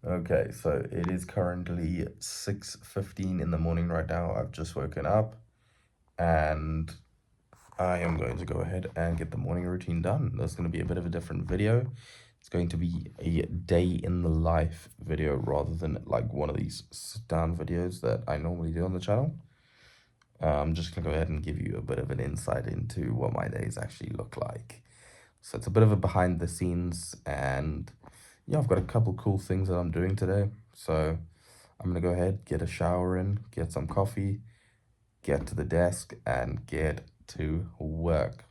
Okay, so it is currently 6:15 in the morning right now. I've just woken up and I am going to go ahead and get the morning routine done. That's going to be a bit of a different video. It's going to be a day in the life video rather than like one of these sit-down videos that I normally do on the channel. I'm just going to go ahead and give you a bit of an insight into what my days actually look like. So it's a bit of a behind the scenes, and yeah, I've got a couple cool things that I'm doing today. So I'm gonna go ahead, get a shower in, get some coffee, get to the desk, and get to work.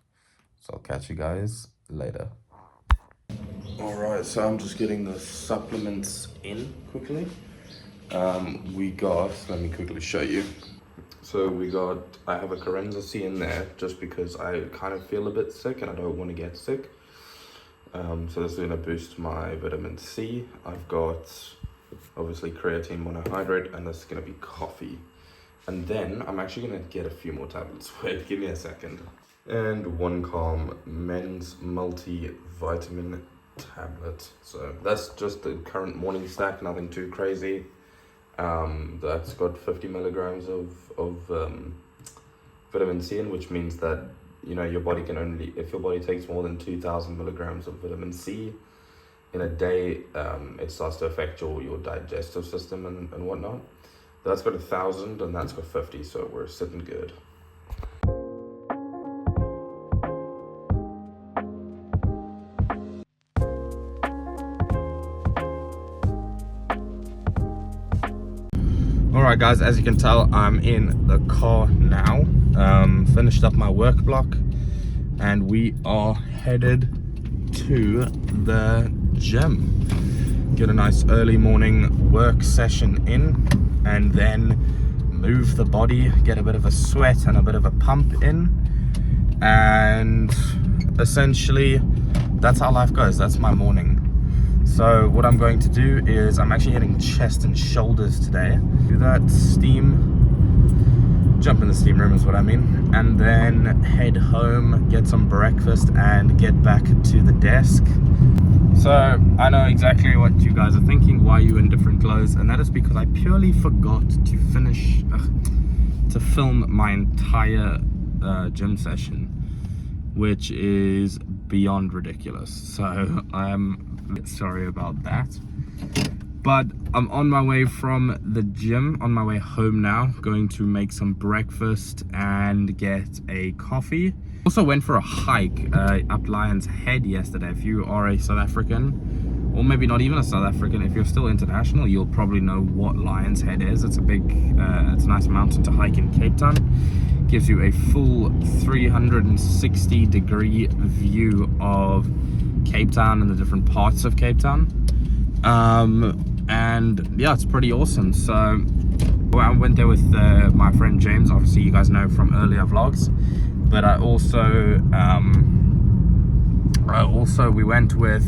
So I'll catch you guys later. All right, so I'm just getting the supplements in quickly. Let me quickly show you. So I have a Corenza C in there just because I kind of feel a bit sick and I don't want to get sick. So this is going to boost my vitamin C. I've got obviously creatine monohydrate, and this is going to be coffee. And then I'm actually going to get a few more tablets. Wait, give me a second. And One Calm Men's Multivitamin tablet. So that's just the current morning stack, nothing too crazy. That's got 50 milligrams of vitamin C in, which means that your body can only, if your body takes more than 2,000 milligrams of vitamin C in a day, it starts to affect your digestive system and whatnot. That's got 1,000 and that's got 50, so we're sitting good. Alright guys, as you can tell, I'm in the car now. Finished up my work block and we are headed to the gym. Get a nice early morning work session in and then move the body, get a bit of a sweat and a bit of a pump in, and essentially that's how life goes. That's my morning. So what I'm going to do is I'm actually hitting chest and shoulders today. Do that, steam, jump in the steam room is what I mean, and then head home, get some breakfast and get back to the desk. So I know exactly what you guys are thinking, why are you in different clothes, and that is because I purely forgot to film my entire gym session, which is beyond ridiculous. So I'm sorry about that, but I'm on my way from the gym, on my way home now, going to make some breakfast and get a coffee. Also went for a hike up Lion's Head yesterday. If you are a South African, or maybe not even a South African, if you're still international, you'll probably know what Lion's Head is. It's a big, it's a nice mountain to hike in Cape Town. Gives you a full 360-degree view of Cape Town and the different parts of Cape Town. And yeah, it's pretty awesome. So I went there with my friend James, obviously you guys know from earlier vlogs, but I also we went with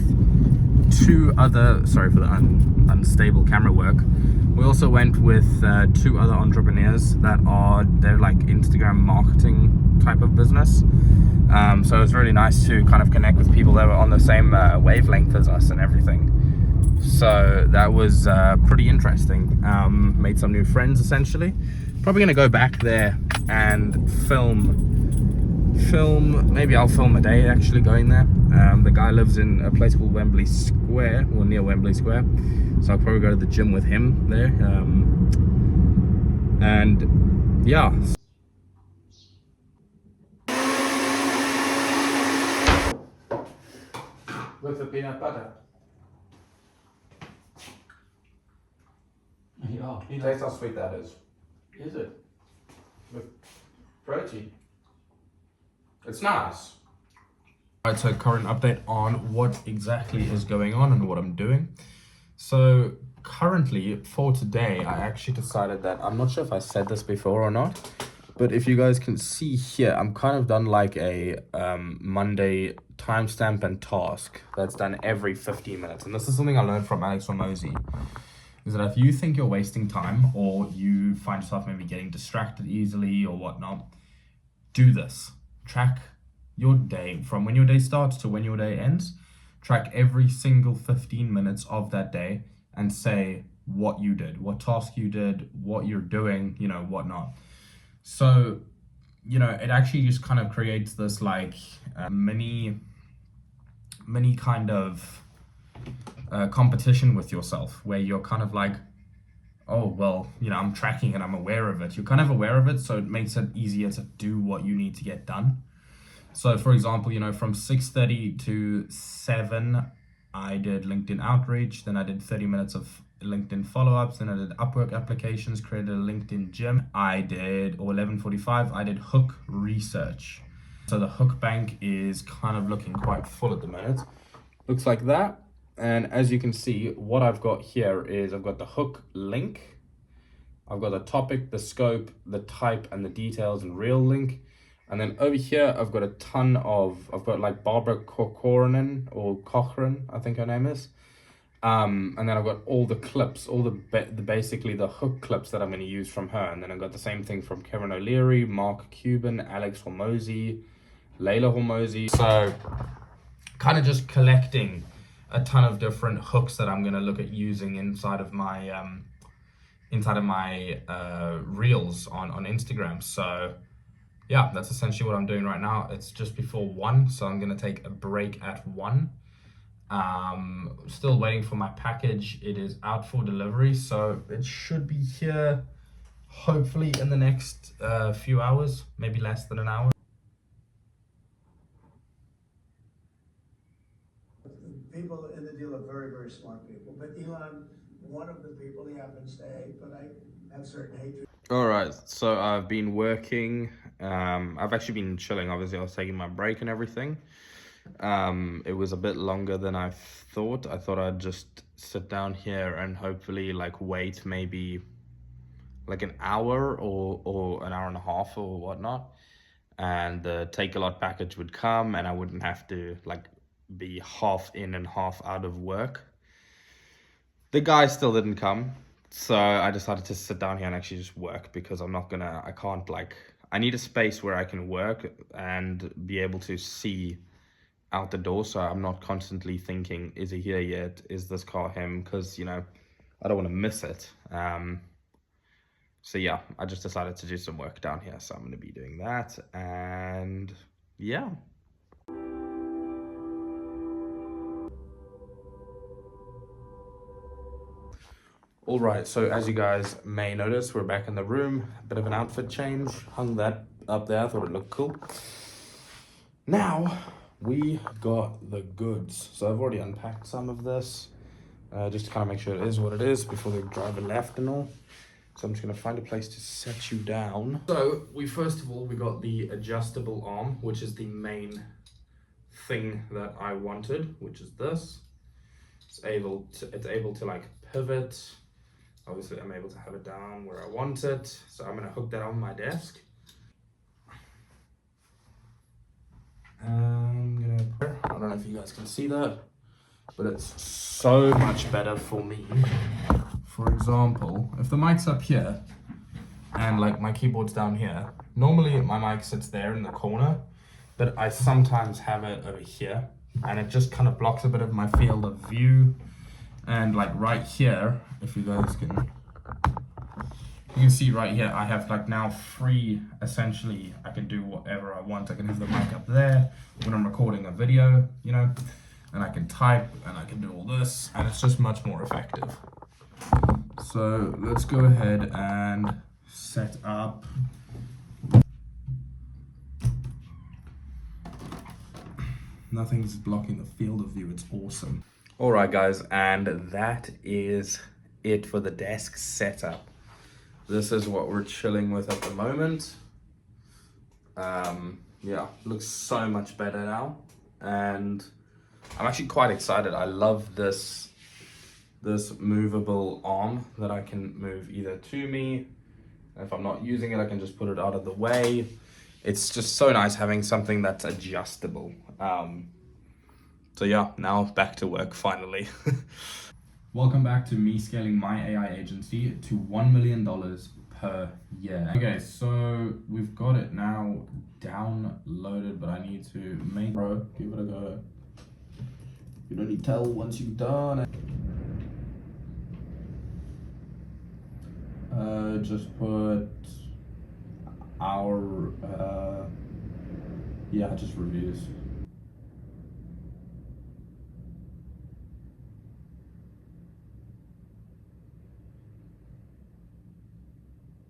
two other, sorry for the unstable camera work, we also went with two other entrepreneurs they're like Instagram marketing type of business. So it was really nice to kind of connect with people that were on the same wavelength as us and everything. So that was pretty interesting. Made some new friends essentially. Probably gonna go back there and film, maybe I'll film a day actually going there. The guy lives in a place called Wembley Square, or near Wembley Square, so I'll probably go to the gym with him there. And yeah. With the peanut butter. Yeah, Taste how sweet that is. Is it? With protein. It's nice. Alright, so current update on what exactly is going on and what I'm doing. So currently for today, I actually decided that, I'm not sure if I said this before or not, but if you guys can see here, I'm kind of done like a Monday timestamp and task that's done every 15 minutes. And this is something I learned from Alex Hormozi, is that if you think you're wasting time or you find yourself maybe getting distracted easily or whatnot, do this. Track your day from when your day starts to when your day ends. Track every single 15 minutes of that day and say what you did, what task you did, what you're doing, you know, whatnot. So, you know, it actually just kind of creates this like mini kind of competition with yourself, where you're kind of like, oh, well, you know, I'm tracking and I'm aware of it. You're kind of aware of it, so it makes it easier to do what you need to get done. So for example, you know, from 6:30 to 7, I did LinkedIn outreach, then I did 30 minutes of LinkedIn follow-ups, then I did Upwork applications, created a LinkedIn gym. I did, or 11:45, I did hook research. So the hook bank is kind of looking quite full at the minute. Looks like that. And as you can see, what I've got here is I've got the hook link, I've got the topic, the scope, the type, and the details and reel link. And then over here, I've got a ton of, I've got like Barbara Corcoran, or Cochran, I think her name is. And then I've got all the clips, all the basically the hook clips that I'm going to use from her. And then I've got the same thing from Kevin O'Leary, Mark Cuban, Alex Hormozy, Layla Hormozy. So kind of just collecting a ton of different hooks that I'm going to look at using inside of my reels on Instagram. So yeah, that's essentially what I'm doing right now. It's just before 1, so I'm going to take a break at 1. Still waiting for my package. It is out for delivery, so it should be here hopefully in the next few hours, maybe less than an hour. People in the deal are very, very smart people, but Elon, one of the people, he happens to hate, but I have certain hatred. All right, so I've been working. I've actually been chilling. Obviously, I was taking my break and everything. It was a bit longer than I thought. I thought I'd just sit down here and hopefully like wait maybe like an hour or an hour and a half or whatnot, and the Takealot package would come and I wouldn't have to like be half in and half out of work. The guy still didn't come, so I decided to sit down here and actually just work, because I can't like, I need a space where I can work and be able to see out the door, so I'm not constantly thinking, is he here yet? Is this car him? Because, you know, I don't want to miss it. So yeah, I just decided to do some work down here, so I'm going to be doing that, and yeah. All right, so as you guys may notice, we're back in the room. A bit of an outfit change. Hung that up there, I thought it looked cool. Now, we got the goods. So I've already unpacked some of this, just to kind of make sure it is what it is before the driver left and all. So I'm just gonna find a place to set you down. So first of all, we got the adjustable arm, which is the main thing that I wanted, which is this. It's able to like pivot. Obviously, I'm able to have it down where I want it. So I'm gonna hook that on my desk. I don't know if you guys can see that, but it's so much better for me. For example, if the mic's up here and like my keyboard's down here, normally my mic sits there in the corner, but I sometimes have it over here, and it just kind of blocks a bit of my field of view. And like right here, if you guys can, you can see right here, I have like now free, essentially, I can do whatever I want. I can have the mic up there when I'm recording a video, you know, and I can type and I can do all this, and it's just much more effective. So let's go ahead and set up. Nothing's blocking the field of view, it's awesome. All right, guys, and that is it for the desk setup. This is what we're chilling with at the moment. Yeah, looks so much better now, and I'm actually quite excited. I love this movable arm that I can move either to me. If I'm not using it, I can just put it out of the way. It's just so nice having something that's adjustable. So yeah, now back to work finally. Welcome back to me scaling my AI agency to $1 million per year. Okay, so we've got it now downloaded, but I need to make, bro, give it a go. You can only tell once you've done it. just put our yeah, just reviews.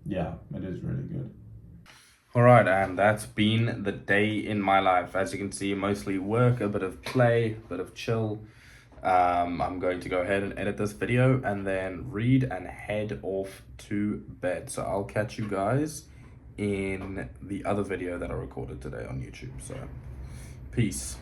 Yeah, it is really good. Alright, and that's been the day in my life. As you can see, mostly work, a bit of play, a bit of chill. I'm going to go ahead and edit this video and then read and head off to bed. So I'll catch you guys in the other video that I recorded today on YouTube. So, peace.